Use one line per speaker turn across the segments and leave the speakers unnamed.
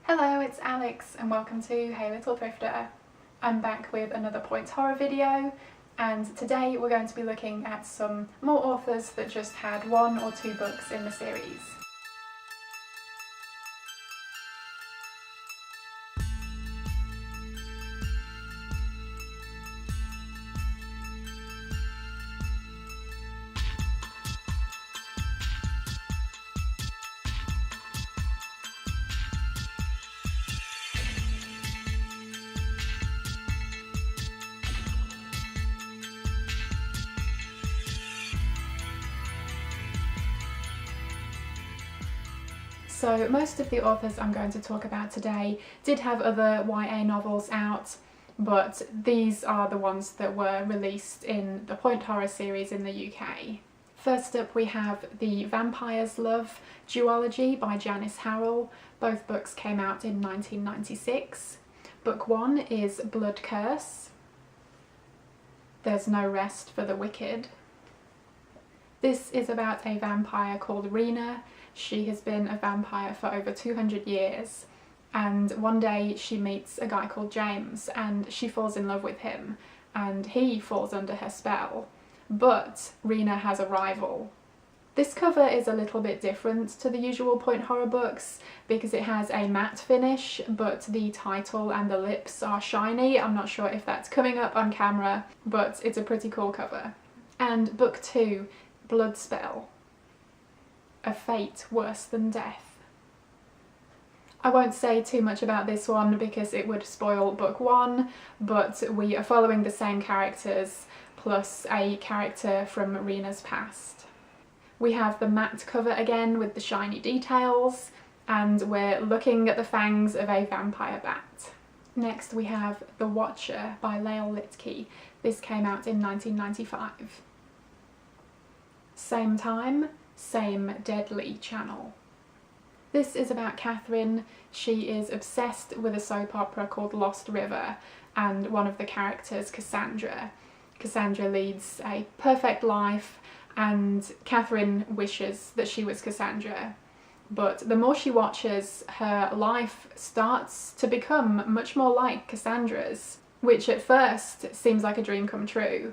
Hello, it's Alex and welcome to Hey Little Thrifter. I'm back with another Point Horror video, and today we're going to be looking at some more authors that just had 1 or 2 books in the series. So most of the authors I'm going to talk about today did have other YA novels out, but these are the ones that were released in the Point Horror series in the UK. First up we have The Vampire's Love duology by Janice Harrell. Both books came out in 1996. Book 1 is Blood Curse. There's No Rest for the Wicked. This is about a vampire called Rena. She has been a vampire for over 200 years, and one day she meets a guy called James and she falls in love with him and he falls under her spell. But Rena has a rival. This cover is a little bit different to the usual Point Horror books because it has a matte finish, but the title and the lips are shiny. I'm not sure if that's coming up on camera, but it's a pretty cool cover. And book 2, Blood Spell. A fate worse than death. I won't say too much about this one because it would spoil book 1, but we are following the same characters plus a character from Rena's past. We have the matte cover again with the shiny details, and we're looking at the fangs of a vampire bat. Next we have The Watcher by Lael Littke. This came out in 1995. Same time, same deadly channel. This is about Catherine. She is obsessed with a soap opera called Lost River, and one of the characters, Cassandra. Cassandra leads a perfect life and Catherine wishes that she was Cassandra. But the more she watches, her life starts to become much more like Cassandra's, which at first seems like a dream come true,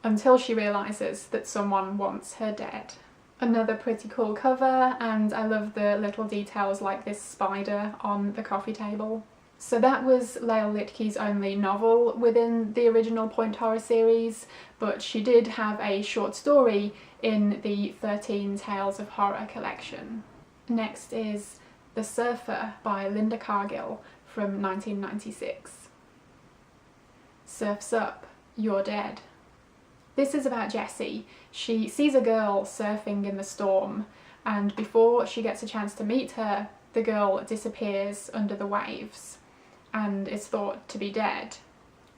until she realises that someone wants her dead. Another pretty cool cover, and I love the little details like this spider on the coffee table. So that was Lael Littke's only novel within the original Point Horror series, but she did have a short story in the 13 Tales of Horror collection. Next is The Surfer by Linda Cargill from 1996. Surf's up, you're dead. This is about Jessie. She sees a girl surfing in the storm, and before she gets a chance to meet her, the girl disappears under the waves and is thought to be dead.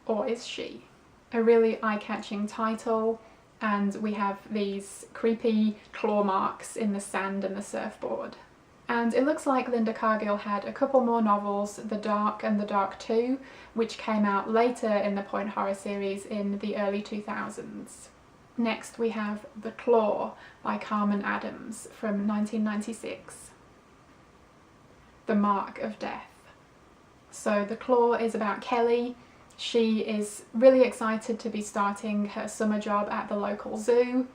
Or is she? A really eye-catching title, and we have these creepy claw marks in the sand and the surfboard. And it looks like Linda Cargill had a couple more novels, The Dark and The Dark 2, which came out later in the Point Horror series in the early 2000s. Next we have The Claw by Carmen Adams from 1996. The Mark of Death. So The Claw is about Kelly. She is really excited to be starting her summer job at the local zoo.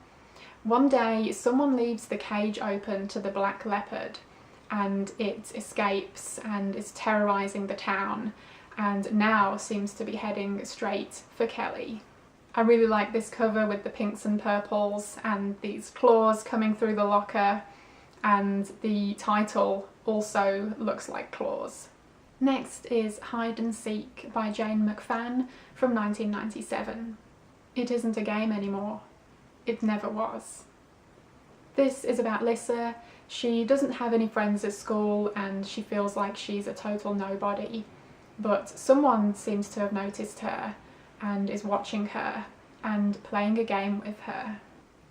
One day someone leaves the cage open to the black leopard, and it escapes and is terrorising the town, and now seems to be heading straight for Kelly. I really like this cover with the pinks and purples and these claws coming through the locker, and the title also looks like claws. Next is Hide and Seek by Jane McFann from 1997. It isn't a game anymore. It never was. This is about Lissa. She doesn't have any friends at school and she feels like she's a total nobody, but someone seems to have noticed her and is watching her and playing a game with her.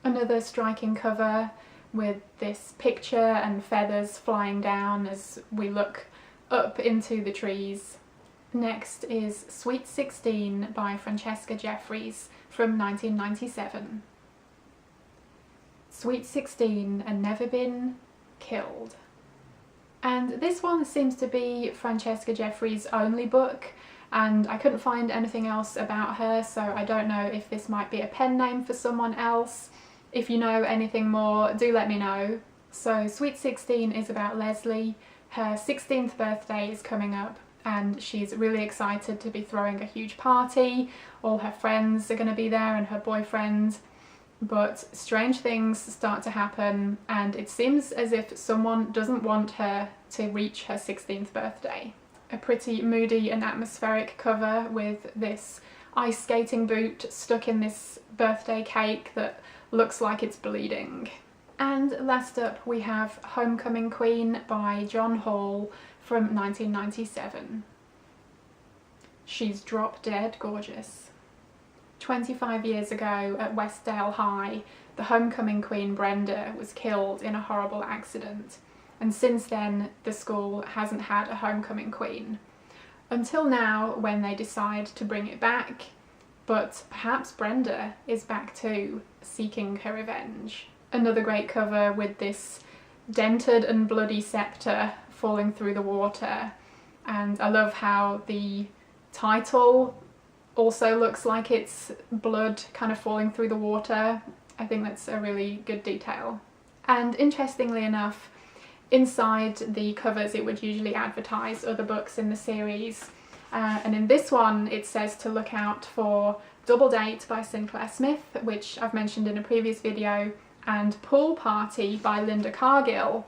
Another striking cover with this picture and feathers flying down as we look up into the trees. Next is Sweet 16 by Francesca Jeffries from 1997. Sweet 16 and never been killed. And this one seems to be Francesca Jeffries' only book, and I couldn't find anything else about her, so I don't know if this might be a pen name for someone else. If you know anything more, do let me know. So Sweet 16 is about Leslie. Her 16th birthday is coming up and she's really excited to be throwing a huge party. All her friends are going to be there and her boyfriend. But strange things start to happen and it seems as if someone doesn't want her to reach her 16th birthday. A pretty moody and atmospheric cover with this ice skating boot stuck in this birthday cake that looks like it's bleeding. And last up we have Homecoming Queen by John Hall from 1997. She's drop dead gorgeous. 25 years ago at Westdale High, the homecoming queen Brenda was killed in a horrible accident, and since then the school hasn't had a homecoming queen. Until now, when they decide to bring it back, but perhaps Brenda is back too, seeking her revenge. Another great cover with this dented and bloody sceptre falling through the water, and I love how the title also looks like it's blood kind of falling through the water. I think that's a really good detail. And interestingly enough, inside the covers it would usually advertise other books in the series, and in this one it says to look out for Double Date by Sinclair Smith, which I've mentioned in a previous video, and Pool Party by Linda Cargill.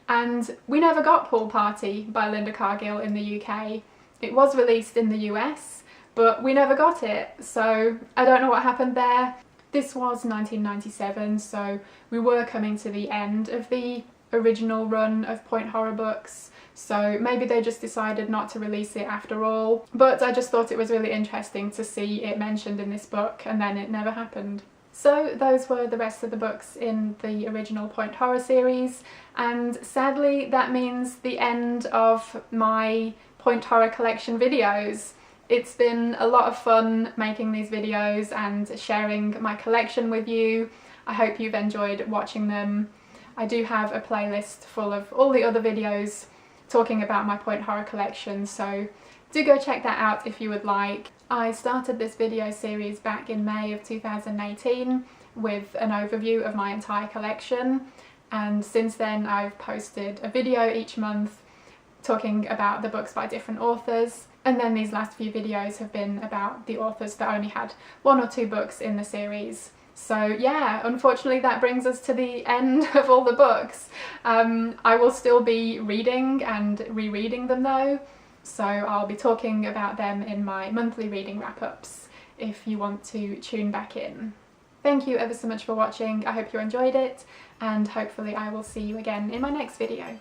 And we never got Pool Party by Linda Cargill in the UK. It was released in the US, but we never got it, so I don't know what happened there. This was 1997, so we were coming to the end of the original run of Point Horror books, so maybe they just decided not to release it after all. But I just thought it was really interesting to see it mentioned in this book, and then it never happened. So those were the rest of the books in the original Point Horror series, and sadly that means the end of my Point Horror collection videos. It's been a lot of fun making these videos and sharing my collection with you. I hope you've enjoyed watching them. I do have a playlist full of all the other videos talking about my Point Horror collection, so do go check that out if you would like. I started this video series back in May of 2018 with an overview of my entire collection, and since then I've posted a video each month talking about the books by different authors. And then these last few videos have been about the authors that only had 1 or 2 books in the series. So yeah, unfortunately that brings us to the end of all the books. I will still be reading and rereading them though, so I'll be talking about them in my monthly reading wrap-ups if you want to tune back in. Thank you ever so much for watching, I hope you enjoyed it, and hopefully I will see you again in my next video.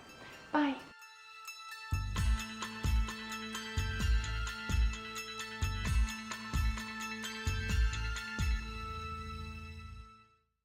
Bye!